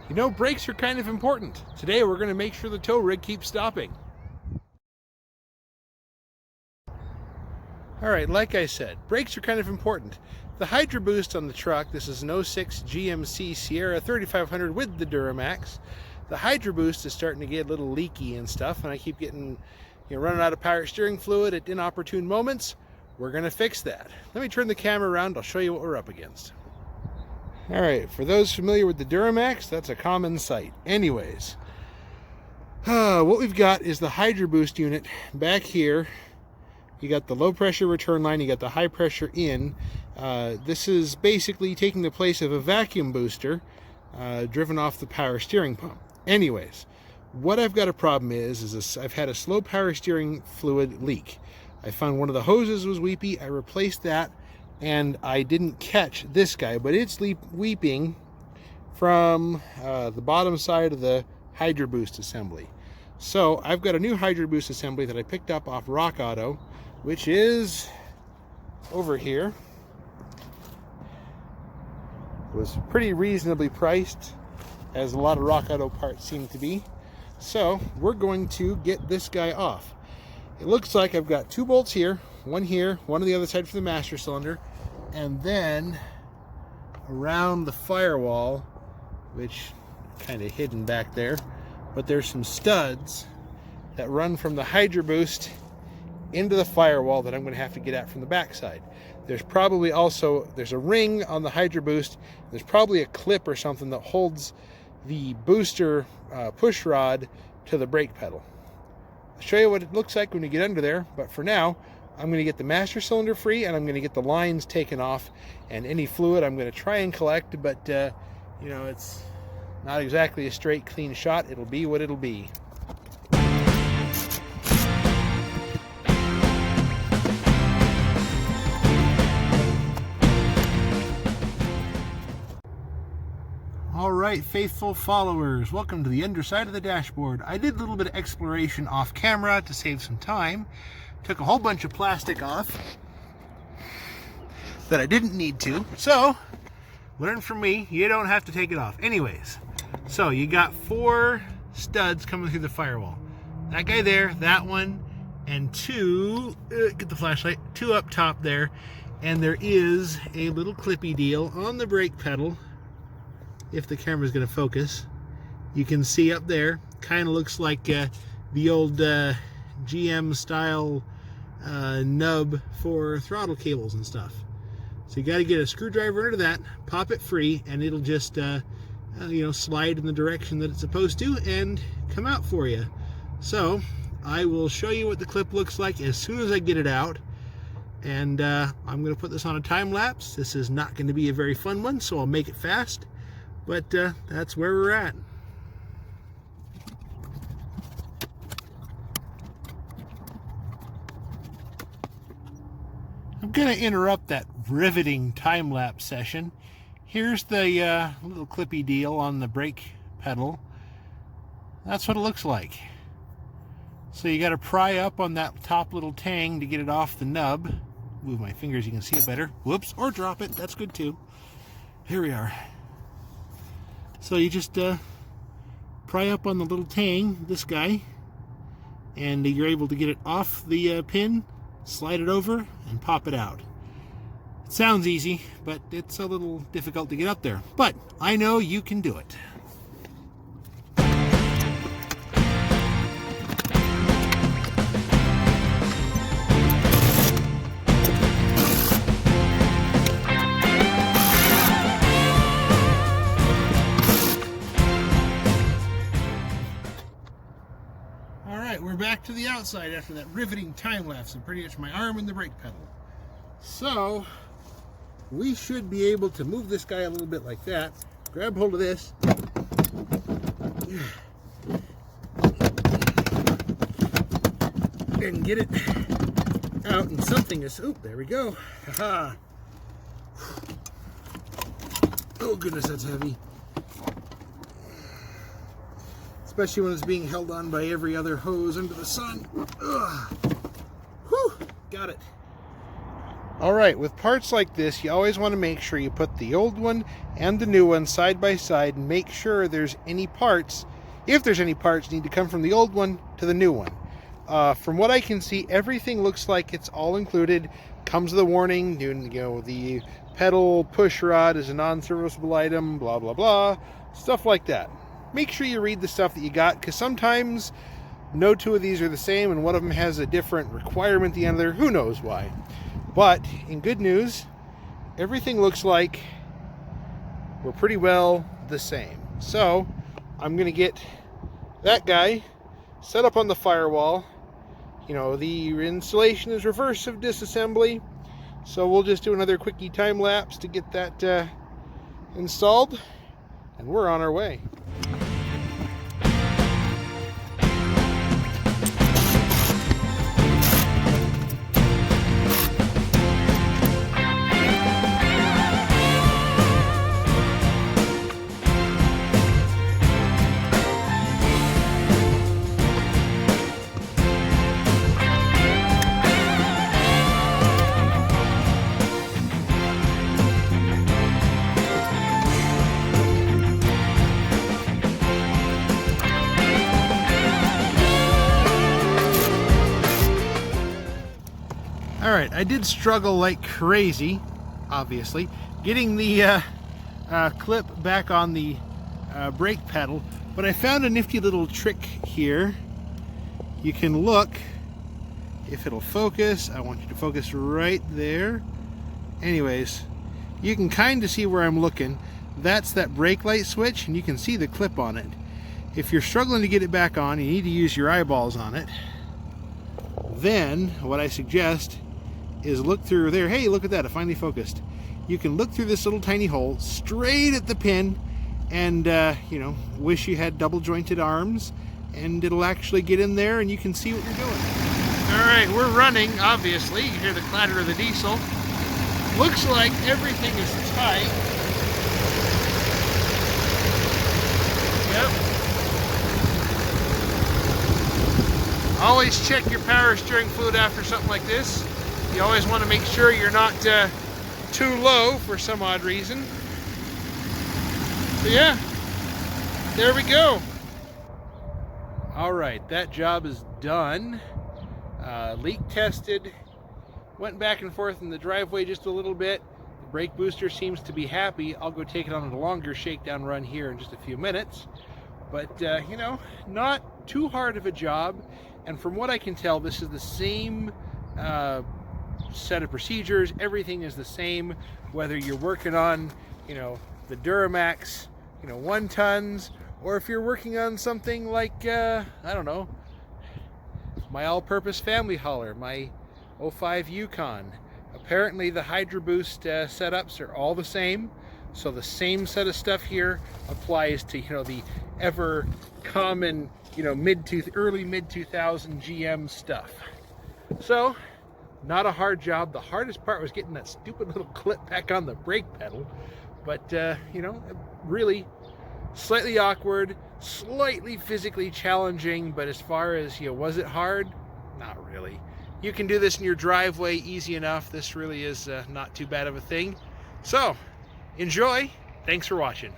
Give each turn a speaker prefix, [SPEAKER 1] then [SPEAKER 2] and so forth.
[SPEAKER 1] You know, brakes are kind of important. Today we're going to make sure the tow rig keeps stopping. Alright, like I said, brakes are kind of important. The Hydroboost on the truck, this is an 06 GMC Sierra 3500 with the Duramax. The Hydroboost is starting to get a little leaky and stuff, and I keep getting, running out of power steering fluid at inopportune moments. We're going to fix that. Let me turn the camera around, I'll show you what we're up against. Alright, for those familiar with the Duramax, that's a common sight. Anyways, what we've got is the Hydroboost unit back here. You got the low pressure return line, you got the high pressure in. This is basically taking the place of a vacuum booster driven off the power steering pump. Anyways, what I've got a problem is I've had a slow power steering fluid leak. I found one of the hoses was weepy, I replaced that, and I didn't catch this guy, but it's weeping from the bottom side of the Hydroboost assembly. So I've got a new Hydroboost assembly that I picked up off Rock Auto, which is over here. It was pretty reasonably priced, as a lot of Rock Auto parts seem to be. So we're going to get this guy off. It looks like I've got two bolts here, one on the other side for the master cylinder, and then around the firewall, which kind of hidden back there, but there's some studs that run from the Hydroboost into the firewall that I'm going to have to get at from the backside. There's probably also, there's a ring on the Hydroboost, there's probably a clip or something that holds the booster push rod to the brake pedal. I'll show you what it looks like when you get under there, but for now I'm going to get the master cylinder free and I'm going to get the lines taken off, and any fluid I'm going to try and collect, but it's not exactly a straight clean shot. It'll be what it'll be. Alright, faithful followers, welcome to the underside of the dashboard. I did a little bit of exploration off camera to save some time. Took a whole bunch of plastic off that I didn't need to. So, learn from me, you don't have to take it off. Anyways, so you got 4 studs coming through the firewall. That guy there, that one, and 2, get the flashlight, 2 up top there. And there is a little clippy deal on the brake pedal. If the camera's going to focus, you can see up there, kind of looks like the old GM style nub for throttle cables and stuff. So you got to get a screwdriver under that, pop it free, and it'll just slide in the direction that it's supposed to and come out for you. So I will show you what the clip looks like as soon as I get it out, and I'm going to put this on a time lapse. This is not going to be a very fun one, so I'll make it fast. But that's where we're at. I'm going to interrupt that riveting time-lapse session. Here's the little clippy deal on the brake pedal. That's what it looks like. So you got to pry up on that top little tang to get it off the nub. Move my fingers, you can see it better. Whoops, or drop it, that's good too. Here we are. So you just pry up on the little tang, this guy, and you're able to get it off the pin, slide it over, and pop it out. It sounds easy, but it's a little difficult to get up there. But I know you can do it. We're back to the outside after that riveting time lapse and pretty much my arm in the brake pedal. So we should be able to move this guy a little bit like that, grab hold of this, and get it out, and something is, oh, there we go. Haha. Oh goodness, that's heavy. Especially when it's being held on by every other hose under the sun. Ugh. Whew, got it. Alright, with parts like this, you always want to make sure you put the old one and the new one side by side and make sure there's any parts, if there's any parts, need to come from the old one to the new one. From what I can see, everything looks like it's all included. Comes with a warning, you know, the pedal push rod is a non-serviceable item, blah blah blah, stuff like that. Make sure you read the stuff that you got, because sometimes no two of these are the same and one of them has a different requirement than the other. Who knows why? But in good news, everything looks like we're pretty well the same. So I'm gonna get that guy set up on the firewall. You know, the installation is reverse of disassembly, so we'll just do another quickie time lapse to get that installed, and we're on our way. Alright, I did struggle like crazy, obviously, getting the clip back on the brake pedal, but I found a nifty little trick here. You can look, if it'll focus, I want you to focus right there. Anyways, you can kind of see where I'm looking. That's that brake light switch, and you can see the clip on it. If you're struggling to get it back on, you need to use your eyeballs on it. Then, what I suggest is look through there. Hey, look at that, it finally focused. You can look through this little tiny hole straight at the pin and, you know, wish you had double jointed arms, and it'll actually get in there and you can see what you're doing. Alright, we're running, obviously. You hear the clatter of the diesel. Looks like everything is tight. Yep. Always check your power steering fluid after something like this. You always want to make sure you're not too low for some odd reason. So yeah, there we go. All right, that job is done. Leak tested. Went back and forth in the driveway just a little bit. The brake booster seems to be happy. I'll go take it on a longer shakedown run here in just a few minutes. But, you know, not too hard of a job. And from what I can tell, this is the same set of procedures. Everything is the same, whether you're working on, you know, the Duramax, you know, 1 tons, or if you're working on something like, I don't know, my all-purpose family hauler, my 05 Yukon. Apparently the Hydroboost setups are all the same, so the same set of stuff here applies to, you know, the ever common, you know, early mid-2000 GM stuff. So not a hard job. The hardest part was getting that stupid little clip back on the brake pedal, but you know, really slightly awkward, slightly physically challenging, but as far as, you know, was it hard? Not really. You can do this in your driveway easy enough. This really is not too bad of a thing. So enjoy. Thanks for watching.